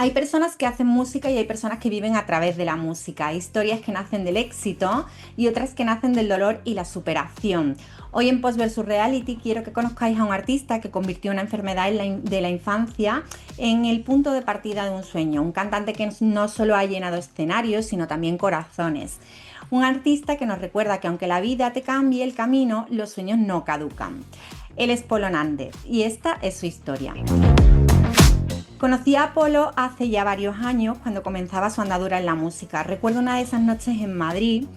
Hay personas que hacen música y hay personas que viven a través de la música. Hay historias que nacen del éxito y otras que nacen del dolor y la superación. Hoy en Post vs Reality quiero que conozcáis a un artista que convirtió una enfermedad de la infancia en el punto de partida de un sueño. Un cantante que no solo ha llenado escenarios, sino también corazones. Un artista que nos recuerda que aunque la vida te cambie el camino, los sueños no caducan. Él es Polo Nández y esta es su historia. Conocí a Polo hace ya varios años cuando comenzaba su andadura en la música. Recuerdo una de esas noches en Madrid,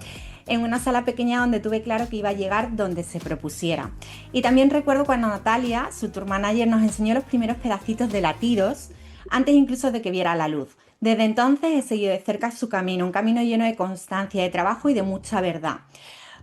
en una sala pequeña donde tuve claro que iba a llegar donde se propusiera. Y también recuerdo cuando Natalia, su tour manager, nos enseñó los primeros pedacitos de Latidos, antes incluso de que viera la luz. Desde entonces he seguido de cerca su camino, un camino lleno de constancia, de trabajo y de mucha verdad.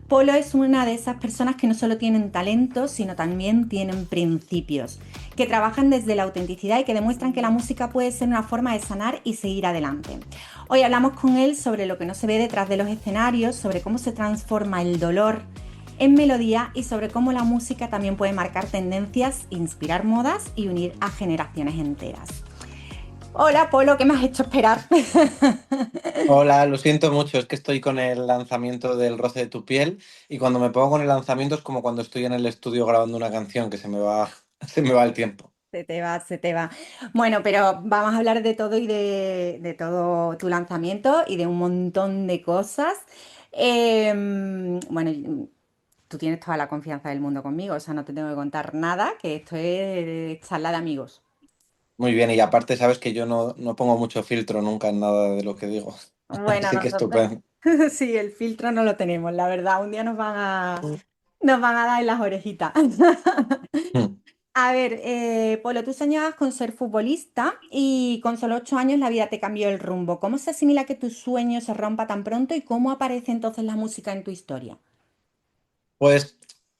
Polo es una de esas personas que no solo tienen talento, sino también tienen principios, que trabajan desde la autenticidad y que demuestran que la música puede ser una forma de sanar y seguir adelante. Hoy hablamos con él sobre lo que no se ve detrás de los escenarios, sobre cómo se transforma el dolor en melodía y sobre cómo la música también puede marcar tendencias, inspirar modas y unir a generaciones enteras. Hola Polo, ¿qué me has hecho esperar? Hola, lo siento mucho, es que estoy con el lanzamiento del Roce de tu piel y cuando me pongo con el lanzamiento es como cuando estoy en el estudio grabando una canción que se me va, se me va el tiempo. Se te va, se te va. Bueno, pero vamos a hablar de todo y de todo tu lanzamiento y de un montón de cosas. Bueno, tú tienes toda la confianza del mundo conmigo, o sea, no te tengo que contar nada, que esto es charla de amigos. Muy bien, y aparte sabes que yo no pongo mucho filtro nunca en nada de lo que digo, Bueno, así que nosotros estupendo. sí, el filtro no lo tenemos, la verdad. Un día nos van a dar en las orejitas. Mm. A ver, Polo, tú soñabas con ser futbolista y con solo 8 años la vida te cambió el rumbo. ¿Cómo se asimila que tu sueño se rompa tan pronto y cómo aparece entonces la música en tu historia? Pues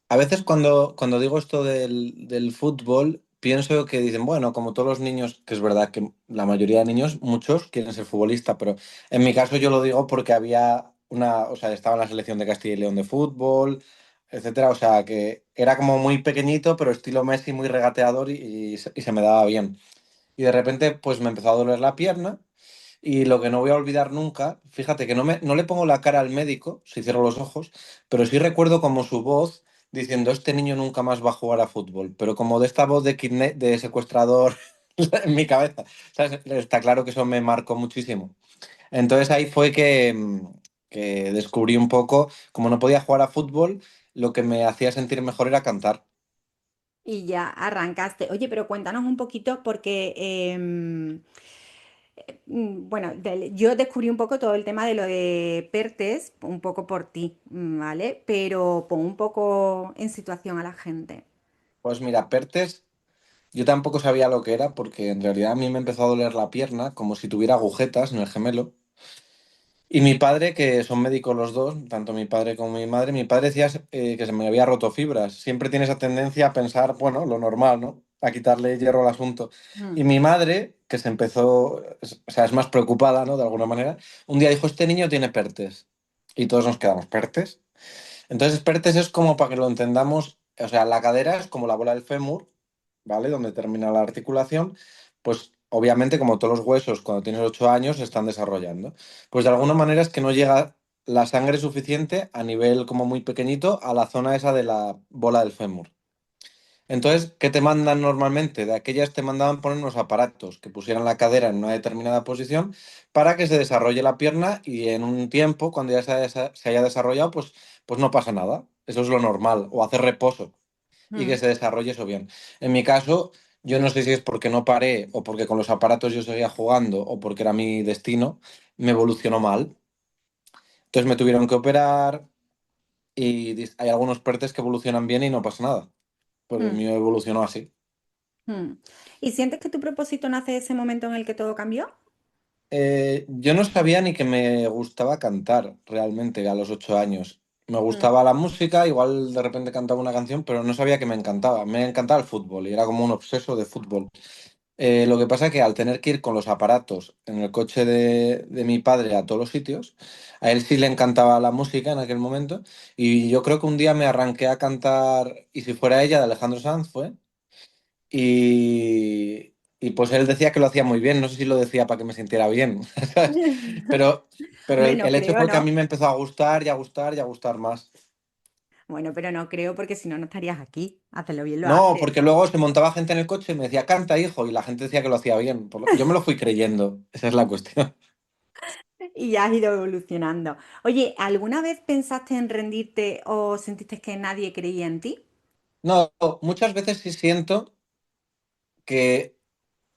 a veces cuando digo esto del fútbol, pienso que dicen, bueno, como todos los niños, que es verdad que la mayoría de niños, muchos quieren ser futbolista, pero en mi caso yo lo digo porque había o sea, estaba en la selección de Castilla y León de fútbol, etcétera, o sea, que era como muy pequeñito, pero estilo Messi, muy regateador y se me daba bien. Y de repente, pues me empezó a doler la pierna. Y lo que no voy a olvidar nunca, fíjate que no le pongo la cara al médico, si cierro los ojos, pero sí recuerdo como su voz diciendo, este niño nunca más va a jugar a fútbol, pero como de esta voz de secuestrador en mi cabeza, ¿sabes? Está claro que eso me marcó muchísimo. Entonces ahí fue que descubrí un poco, como no podía jugar a fútbol, lo que me hacía sentir mejor era cantar. Y ya arrancaste. Oye, pero cuéntanos un poquito porque, bueno, yo descubrí un poco todo el tema de lo de PERTES, un poco por ti, ¿vale? Pero pon un poco en situación a la gente. Pues mira, Pertes, yo tampoco sabía lo que era porque en realidad a mí me empezó a doler la pierna como si tuviera agujetas en el gemelo. Y mi padre, que son médicos los dos, tanto mi padre como mi madre decía que se me había roto fibras. Siempre tiene esa tendencia a pensar, bueno, lo normal, ¿no? A quitarle hierro al asunto. Y Mm. mi madre, que se empezó, o sea, es más preocupada, ¿no? De alguna manera, un día dijo, este niño tiene PERTES. Y todos nos quedamos, ¿PERTES? Entonces, PERTES es como para que lo entendamos, o sea, la cadera es como la bola del fémur, ¿vale? Donde termina la articulación, pues obviamente como todos los huesos cuando tienes 8 años se están desarrollando. Pues de alguna manera es que no llega la sangre suficiente a nivel como muy pequeñito a la zona esa de la bola del fémur. Entonces, ¿qué te mandan normalmente? De aquellas te mandaban poner unos aparatos que pusieran la cadera en una determinada posición para que se desarrolle la pierna y en un tiempo, cuando ya se haya desarrollado, pues no pasa nada. Eso es lo normal. O hacer reposo y que Mm. se desarrolle eso bien. En mi caso, yo no sé si es porque no paré o porque con los aparatos yo seguía jugando o porque era mi destino, me evolucionó mal. Entonces me tuvieron que operar y hay algunos PERTES que evolucionan bien y no pasa nada. Pero el Mm. mío evolucionó así. Mm. ¿Y sientes que tu propósito nace de ese momento en el que todo cambió? Yo no sabía ni que me gustaba cantar realmente a los 8 años. Me Mm. gustaba la música, igual de repente cantaba una canción, pero no sabía que me encantaba. Me encantaba el fútbol y era como un obseso de fútbol. Lo que pasa es que al tener que ir con los aparatos en el coche de mi padre a todos los sitios, a él sí le encantaba la música en aquel momento y yo creo que un día me arranqué a cantar Y si fuera ella de Alejandro Sanz fue y pues él decía que lo hacía muy bien, no sé si lo decía para que me sintiera bien, ¿sabes? Pero, pero Hombre, el no hecho creo, fue que a ¿no? mí me empezó a gustar y a gustar y a gustar más. Bueno, pero no creo porque si no, no estarías aquí. Hacerlo bien lo No, haces. porque luego se montaba gente en el coche y me decía, canta, hijo, y la gente decía que lo hacía bien. Yo me lo fui creyendo, esa es la cuestión. Y ya has ido evolucionando. Oye, ¿alguna vez pensaste en rendirte o sentiste que nadie creía en ti? No, muchas veces sí siento que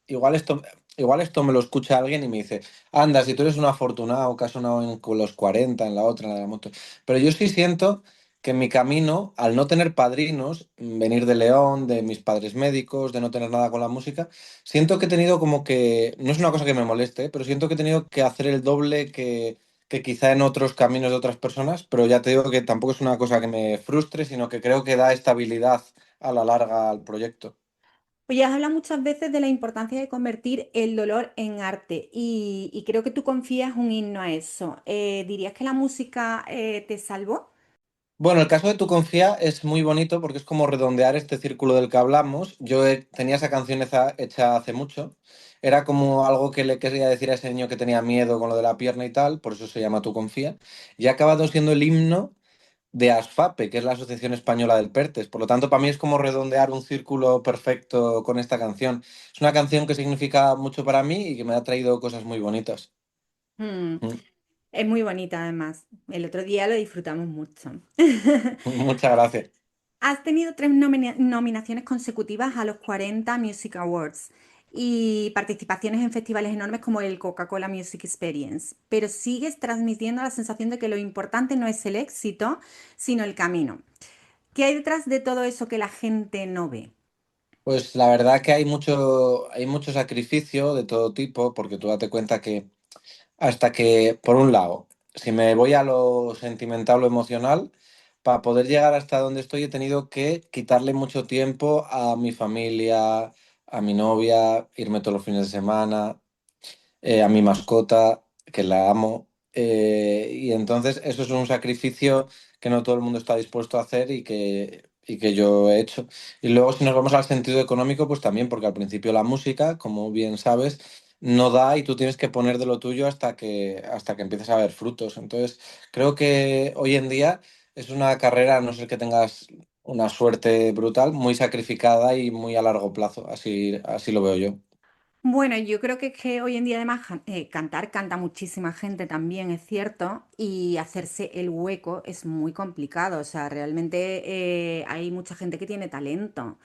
igual esto me lo escucha alguien y me dice, anda, si tú eres un afortunado que has sonado con los 40 en la otra, en la de la moto. Pero yo sí siento que en mi camino, al no tener padrinos, venir de León, de mis padres médicos, de no tener nada con la música, siento que he tenido como que, no es una cosa que me moleste, pero siento que he tenido que hacer el doble que quizá en otros caminos de otras personas, pero ya te digo que tampoco es una cosa que me frustre, sino que creo que da estabilidad a la larga al proyecto. Oye, has hablado muchas veces de la importancia de convertir el dolor en arte y creo que tú confías un himno a eso. ¿Dirías que la música te salvó? Bueno, el caso de Tu Confía es muy bonito porque es como redondear este círculo del que hablamos. Tenía esa canción hecha hace mucho. Era como algo que le quería decir a ese niño que tenía miedo con lo de la pierna y tal, por eso se llama Tu Confía. Y ha acabado siendo el himno de ASFAPE, que es la Asociación Española del PERTES. Por lo tanto, para mí es como redondear un círculo perfecto con esta canción. Es una canción que significa mucho para mí y que me ha traído cosas muy bonitas. Mm, Mm. es muy bonita además. El otro día lo disfrutamos mucho. Muchas gracias. Has tenido tres nominaciones consecutivas a los 40 Music Awards y participaciones en festivales enormes como el Coca-Cola Music Experience, pero sigues transmitiendo la sensación de que lo importante no es el éxito, sino el camino. ¿Qué hay detrás de todo eso que la gente no ve? Pues la verdad que hay mucho sacrificio de todo tipo, porque tú date cuenta que hasta que, por un lado, si me voy a lo sentimental o emocional, para poder llegar hasta donde estoy he tenido que quitarle mucho tiempo a mi familia, a mi novia, irme todos los fines de semana, a mi mascota, que la amo. Y entonces eso es un sacrificio que no todo el mundo está dispuesto a hacer y que yo he hecho. Y luego si nos vamos al sentido económico, pues también, porque al principio la música, como bien sabes, no da y tú tienes que poner de lo tuyo hasta que empieces a ver frutos. Entonces, creo que hoy en día es una carrera, a no ser que tengas una suerte brutal, muy sacrificada y muy a largo plazo. Así lo veo yo. Bueno, yo creo que es que hoy en día además cantar canta muchísima gente también, es cierto, y hacerse el hueco es muy complicado. O sea, realmente hay mucha gente que tiene talento,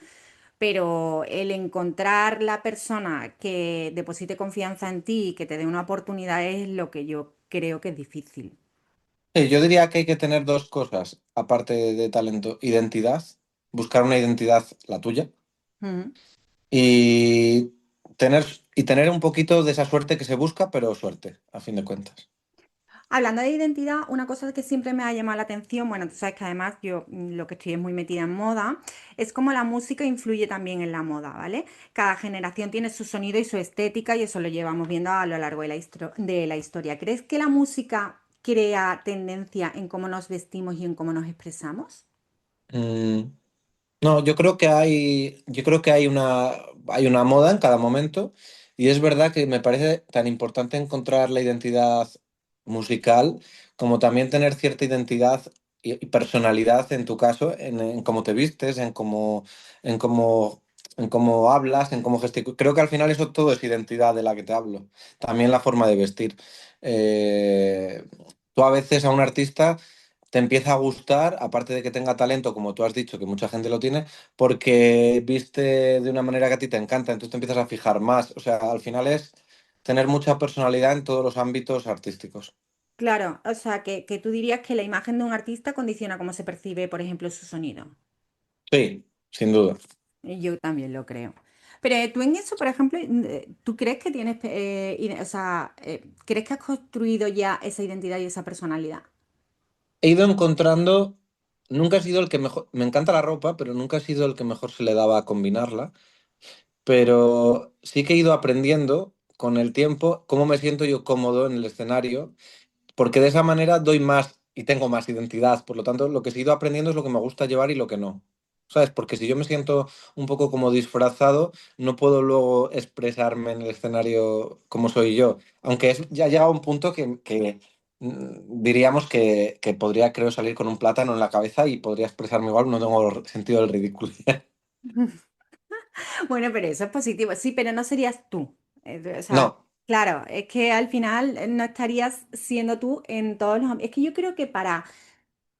pero el encontrar la persona que deposite confianza en ti y que te dé una oportunidad es lo que yo creo que es difícil. Sí, yo diría que hay que tener dos cosas, aparte de talento, identidad, buscar una identidad, la tuya, Mm. y tener, y tener un poquito de esa suerte que se busca, pero suerte, a fin de cuentas. Hablando de identidad, una cosa que siempre me ha llamado la atención, bueno, tú sabes que además yo lo que estoy es muy metida en moda, es cómo la música influye también en la moda, ¿vale? Cada generación tiene su sonido y su estética y eso lo llevamos viendo a lo largo de de la historia. ¿Crees que la música crea tendencia en cómo nos vestimos y en cómo nos expresamos? Mm, no, yo creo que hay una moda en cada momento, y es verdad que me parece tan importante encontrar la identidad musical como también tener cierta identidad y personalidad en tu caso, en cómo te vistes, en cómo, en cómo hablas, en cómo gesticulas. Creo que al final eso todo es identidad de la que te hablo. También la forma de vestir. Eh, Tú a veces a un artista te empieza a gustar, aparte de que tenga talento, como tú has dicho, que mucha gente lo tiene, porque viste de una manera que a ti te encanta, entonces te empiezas a fijar más. O sea, al final es tener mucha personalidad en todos los ámbitos artísticos. Claro, o sea, que tú dirías que la imagen de un artista condiciona cómo se percibe, por ejemplo, su sonido. Sí, sin duda. Y yo también lo creo. Pero tú en eso, por ejemplo, ¿tú crees que tienes, o sea, crees que has construido ya esa identidad y esa personalidad? He ido encontrando, nunca he sido el que mejor, me encanta la ropa, pero nunca he sido el que mejor se le daba a combinarla. pero sí que he ido aprendiendo con el tiempo cómo me siento yo cómodo en el escenario, porque de esa manera doy más y tengo más identidad. Por lo tanto, lo que he ido aprendiendo es lo que me gusta llevar y lo que no. ¿Sabes? Porque si yo me siento un poco como disfrazado, no puedo luego expresarme en el escenario como soy yo. Aunque ya ha llegado un punto diríamos que podría, creo, salir con un plátano en la cabeza y podría expresarme igual, no tengo sentido del ridículo. Bueno, pero eso es positivo, sí, pero no serías tú. O sea, No, claro, es que al final no estarías siendo tú en todos los... Es que yo creo que para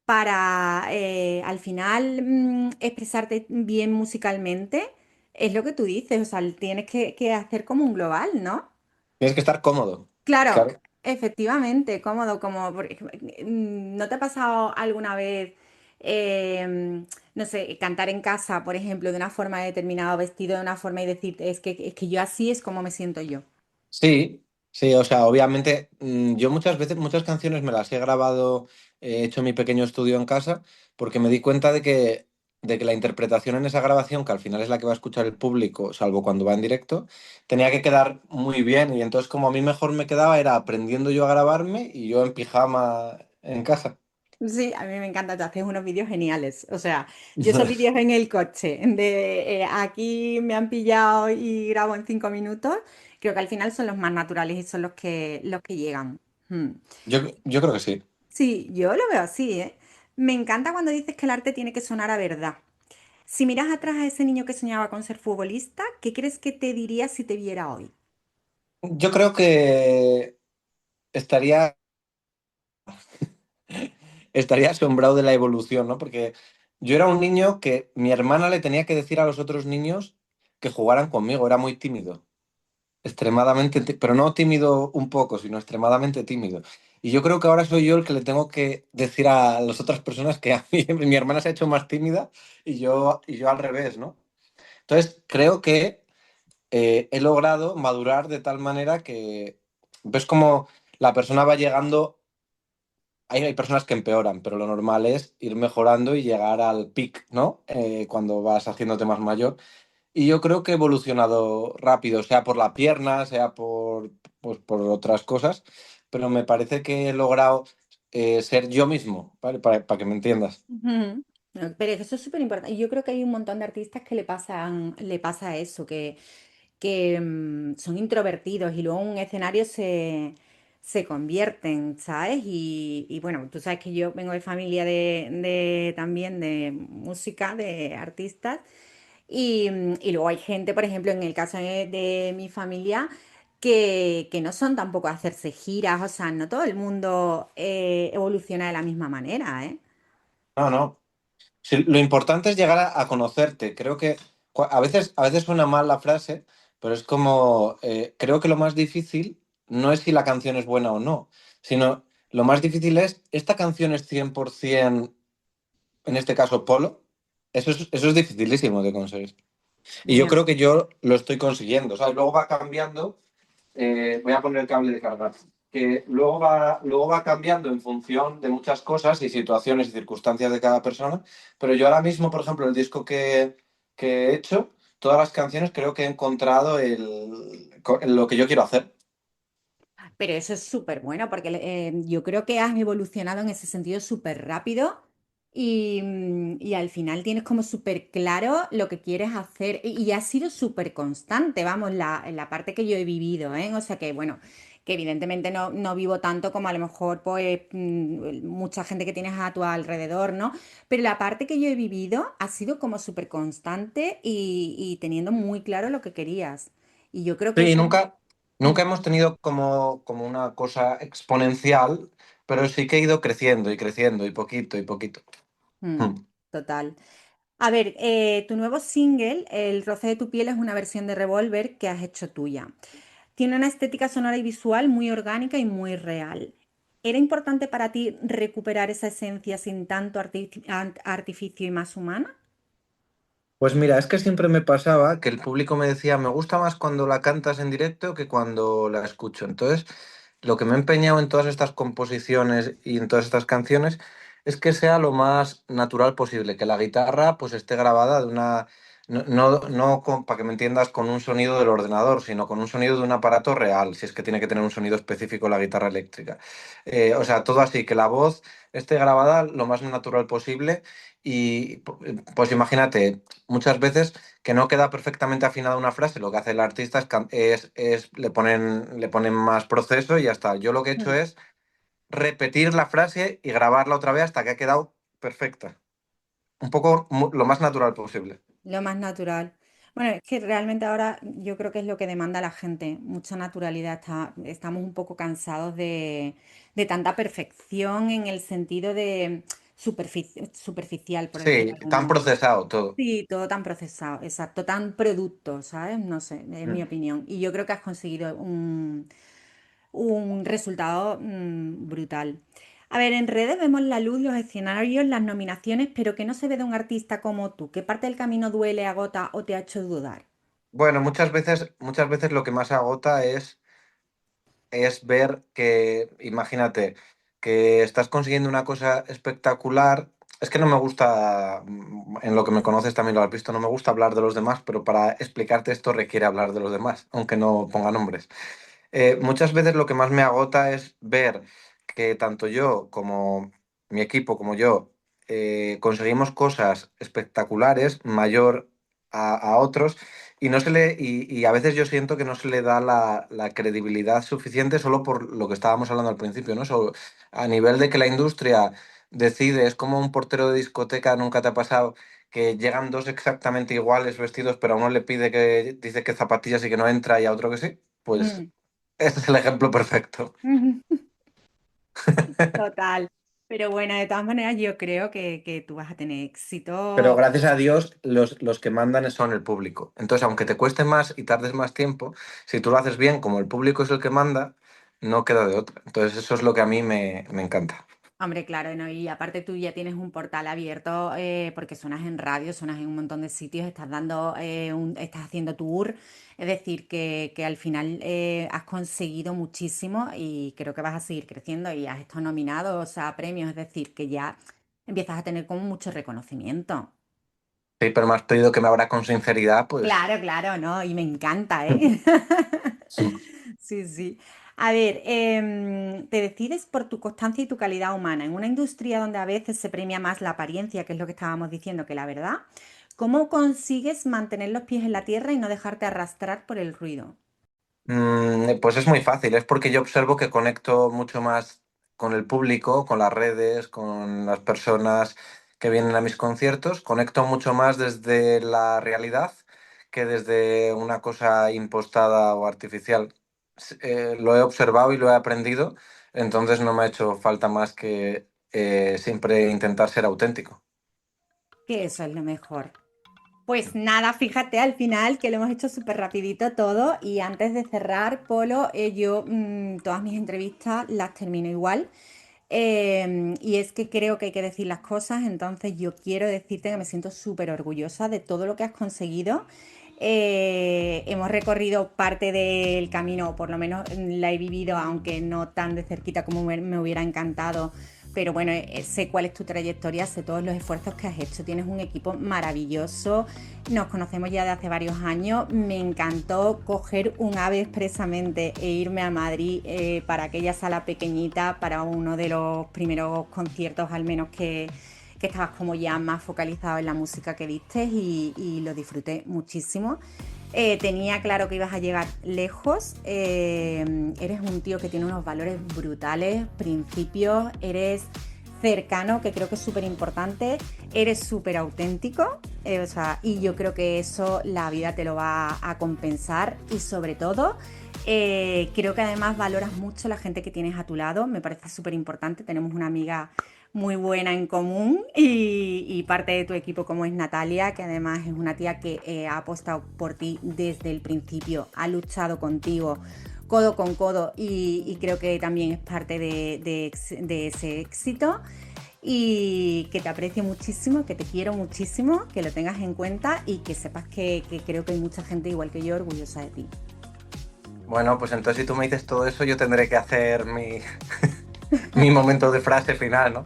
al final expresarte bien musicalmente, es lo que tú dices, o sea, tienes que hacer como un global, ¿no? tienes que estar cómodo. Claro, Claro. efectivamente, cómodo, como, ¿no te ha pasado alguna vez, no sé, cantar en casa, por ejemplo, de una forma determinada, o vestido de una forma y decir, es que yo así es como me siento yo? Sí, sí, o sea, obviamente yo muchas veces, muchas canciones me las he grabado, he hecho mi pequeño estudio en casa, porque me di cuenta de que la interpretación en esa grabación, que al final es la que va a escuchar el público, salvo cuando va en directo, tenía que quedar muy bien. Y entonces como a mí mejor me quedaba era aprendiendo yo a grabarme y yo en pijama en casa. Sí, a mí me encanta, te haces unos vídeos geniales. O sea, yo esos vídeos en el coche, de aquí me han pillado y grabo en 5 minutos, creo que al final son los más naturales y son los que llegan. Hmm. Yo creo que sí. Sí, yo lo veo así, ¿eh? Me encanta cuando dices que el arte tiene que sonar a verdad. Si miras atrás a ese niño que soñaba con ser futbolista, ¿qué crees que te diría si te viera hoy? Yo creo que estaría estaría asombrado de la evolución, ¿no? Porque yo era un niño que mi hermana le tenía que decir a los otros niños que jugaran conmigo, era muy tímido, extremadamente, pero no tímido un poco, sino extremadamente tímido. Y yo creo que ahora soy yo el que le tengo que decir a las otras personas que a mí, mi hermana se ha hecho más tímida y yo al revés, ¿no? Entonces, creo que he logrado madurar de tal manera que ves como la persona va llegando. Hay personas que empeoran, pero lo normal es ir mejorando y llegar al peak, ¿no? Cuando vas haciéndote más mayor. Y yo creo que he evolucionado rápido, sea por la pierna, sea pues, por otras cosas, pero me parece que he logrado ser yo mismo, ¿vale? Para que me entiendas. Ujú. No, pero eso es súper importante. Y yo creo que hay un montón de artistas que le pasa eso, que son introvertidos y luego en un escenario se convierten, ¿sabes? Y bueno, tú sabes que yo vengo de familia también de música, de artistas, y luego hay gente, por ejemplo, en el caso de mi familia, que no son tampoco a hacerse giras, o sea, no todo el mundo evoluciona de la misma manera, ¿eh? No, no. Sí, lo importante es llegar a conocerte. Creo que a veces suena mal la frase, pero es como, creo que lo más difícil no es si la canción es buena o no, sino lo más difícil es, ¿esta canción es 100%, en este caso, polo? Eso es dificilísimo de conseguir. Y yo Ya. creo que yo lo estoy consiguiendo. ¿Sabes? Luego va cambiando. Voy a poner el cable de cargar. Que luego va cambiando en función de muchas cosas y situaciones y circunstancias de cada persona. Pero yo ahora mismo, por ejemplo, el disco que he hecho, todas las canciones creo que he encontrado lo que yo quiero hacer. Pero eso es súper bueno porque yo creo que has evolucionado en ese sentido súper rápido y al final tienes como súper claro lo que quieres hacer y has sido súper constante, vamos, en la parte que yo he vivido, ¿eh? O sea que bueno, que evidentemente no vivo tanto como a lo mejor pues mucha gente que tienes a tu alrededor, ¿no? Pero la parte que yo he vivido ha sido como súper constante y teniendo muy claro lo que querías. Y yo creo que Sí, eso... nunca hemos tenido como una cosa exponencial, pero sí que he ido creciendo y creciendo y poquito y poquito. Mm, Hmm. total. A ver, tu nuevo single, El roce de tu piel, es una versión de Revolver que has hecho tuya. Tiene una estética sonora y visual muy orgánica y muy real. ¿Era importante para ti recuperar esa esencia sin tanto artificio y más humana? Pues mira, es que siempre me pasaba que el público me decía, me gusta más cuando la cantas en directo que cuando la escucho. Entonces, lo que me he empeñado en todas estas composiciones y en todas estas canciones es que sea lo más natural posible, que la guitarra pues esté grabada para que me entiendas, con un sonido del ordenador, sino con un sonido de un aparato real, si es que tiene que tener un sonido específico la guitarra eléctrica. O sea, todo así, que la voz esté grabada lo más natural posible y pues imagínate, muchas veces que no queda perfectamente afinada una frase, lo que hace el artista le ponen más proceso y ya está. Yo lo que he hecho Mm. es repetir la frase y grabarla otra vez hasta que ha quedado perfecta. Un poco lo más natural posible. Lo más natural. Bueno, es que realmente ahora yo creo que es lo que demanda la gente, mucha naturalidad. Estamos un poco cansados de tanta perfección en el sentido de superficial, por decirlo Sí, de algún tan modo. procesado todo. Sí, todo tan procesado, exacto, tan producto, ¿sabes? No sé, es mi Mm. opinión. Y yo creo que has conseguido un resultado brutal. A ver, en redes vemos la luz, los escenarios, las nominaciones, pero que no se ve de un artista como tú. ¿Qué parte del camino duele, agota o te ha hecho dudar? Bueno, muchas veces lo que más agota es ver que, imagínate, que estás consiguiendo una cosa espectacular. Es que no me gusta, en lo que me conoces también lo has visto, no me gusta hablar de los demás, pero para explicarte esto requiere hablar de los demás, aunque no ponga nombres. Muchas veces lo que más me agota es ver que tanto yo como mi equipo, como yo, conseguimos cosas espectaculares, mayor a otros, y a veces yo siento que no se le da la credibilidad suficiente solo por lo que estábamos hablando al principio, ¿no? A nivel de que la industria decide, es como un portero de discoteca, nunca te ha pasado, que llegan dos exactamente iguales vestidos, pero a uno le pide que dice que zapatillas y que no entra y a otro que sí. Pues Mm. ese es el ejemplo perfecto. Total. Pero bueno, de todas maneras yo creo que tú vas a tener Pero éxito. gracias a Dios, los que mandan son el público. Entonces, aunque te cueste más y tardes más tiempo, si tú lo haces bien, como el público es el que manda, no queda de otra. Entonces, eso es lo que a mí me encanta. Hombre, claro, ¿no? Y aparte tú ya tienes un portal abierto porque suenas en radio, suenas en un montón de sitios, estás dando, estás haciendo tour, es decir, que al final has conseguido muchísimo y creo que vas a seguir creciendo y has estado nominado, o sea, a premios, es decir, que ya empiezas a tener como mucho reconocimiento. Sí, pero me has pedido que me abra con sinceridad, pues. Claro, claro, ¿no? Y me encanta, ¿eh? Sí, sí. A ver, te decides por tu constancia y tu calidad humana. En una industria donde a veces se premia más la apariencia, que es lo que estábamos diciendo, que la verdad, ¿cómo consigues mantener los pies en la tierra y no dejarte arrastrar por el ruido? Pues es muy fácil, es porque yo observo que conecto mucho más con el público, con las redes, con las personas que vienen a mis conciertos, conecto mucho más desde la realidad que desde una cosa impostada o artificial. Lo he observado y lo he aprendido, entonces no me ha hecho falta más que siempre intentar ser auténtico. Que eso es lo mejor. Pues nada, fíjate al final que lo hemos hecho súper rapidito todo y antes de cerrar, Polo, yo todas mis entrevistas las termino igual. Y es que creo que hay que decir las cosas, entonces yo quiero decirte que me siento súper orgullosa de todo lo que has conseguido. Hemos recorrido parte del camino, o por lo menos la he vivido, aunque no tan de cerquita como me hubiera encantado. Pero bueno, sé cuál es tu trayectoria, sé todos los esfuerzos que has hecho. Tienes un equipo maravilloso. Nos conocemos ya de hace varios años. Me encantó coger un AVE expresamente e irme a Madrid para aquella sala pequeñita, para uno de los primeros conciertos al menos que estabas como ya más focalizado en la música que diste y lo disfruté muchísimo. Tenía claro que ibas a llegar lejos. Eres un tío que tiene unos valores brutales, principios, eres cercano, que creo que es súper importante, eres súper auténtico, o sea, y yo creo que eso la vida te lo va a compensar y sobre todo creo que además valoras mucho la gente que tienes a tu lado, me parece súper importante, tenemos una amiga muy buena en común y parte de tu equipo como es Natalia, que además es una tía que ha apostado por ti desde el principio, ha luchado contigo codo con codo y creo que también es parte de ese éxito y que te aprecio muchísimo, que te quiero muchísimo, que lo tengas en cuenta y que sepas que creo que hay mucha gente igual que yo orgullosa de ti. Bueno, pues entonces si tú me dices todo eso, yo tendré que hacer mi momento de frase final, ¿no?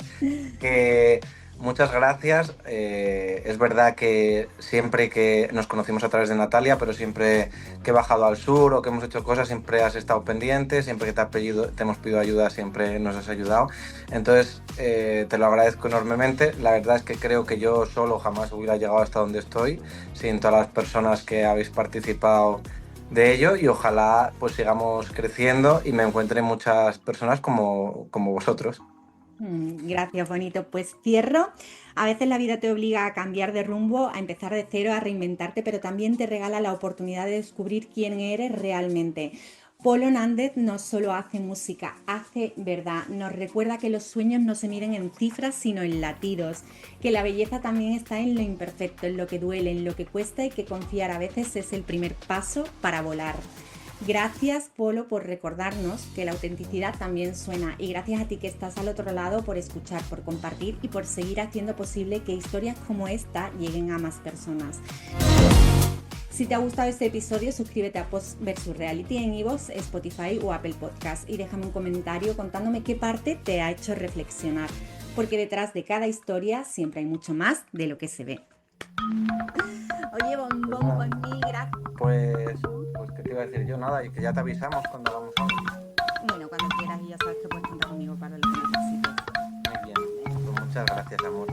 Que, muchas gracias. Es verdad que siempre que nos conocimos a través de Natalia, pero siempre que he bajado al sur o que hemos hecho cosas, siempre has estado pendiente, siempre que te hemos pedido ayuda, siempre nos has ayudado. Entonces, te lo agradezco enormemente. La verdad es que creo que yo solo jamás hubiera llegado hasta donde estoy, sin todas las personas que habéis participado de ello, y ojalá pues sigamos creciendo y me encuentre muchas personas como vosotros. Gracias, bonito. Pues cierro. A veces la vida te obliga a cambiar de rumbo, a empezar de cero, a reinventarte, pero también te regala la oportunidad de descubrir quién eres realmente. Polo Nández no solo hace música, hace verdad. Nos recuerda que los sueños no se miden en cifras, sino en latidos. Que la belleza también está en lo imperfecto, en lo que duele, en lo que cuesta y que confiar a veces es el primer paso para volar. Gracias, Polo, por recordarnos que la autenticidad también suena, y gracias a ti que estás al otro lado por escuchar, por compartir y por seguir haciendo posible que historias como esta lleguen a más personas. Si te ha gustado este episodio, suscríbete a Post vs Reality en iVoox, Spotify o Apple Podcast y déjame un comentario contándome qué parte te ha hecho reflexionar, porque detrás de cada historia siempre hay mucho más de lo que se ve. Oye, bombón, por mí, gracias. Pues, ¿qué te iba a decir yo? Nada, y que ya te avisamos cuando hagamos algo. Bueno, cuando quieras, y ya sabes que puedes contar conmigo para lo que necesites. Muy bien, pues muchas gracias, amor.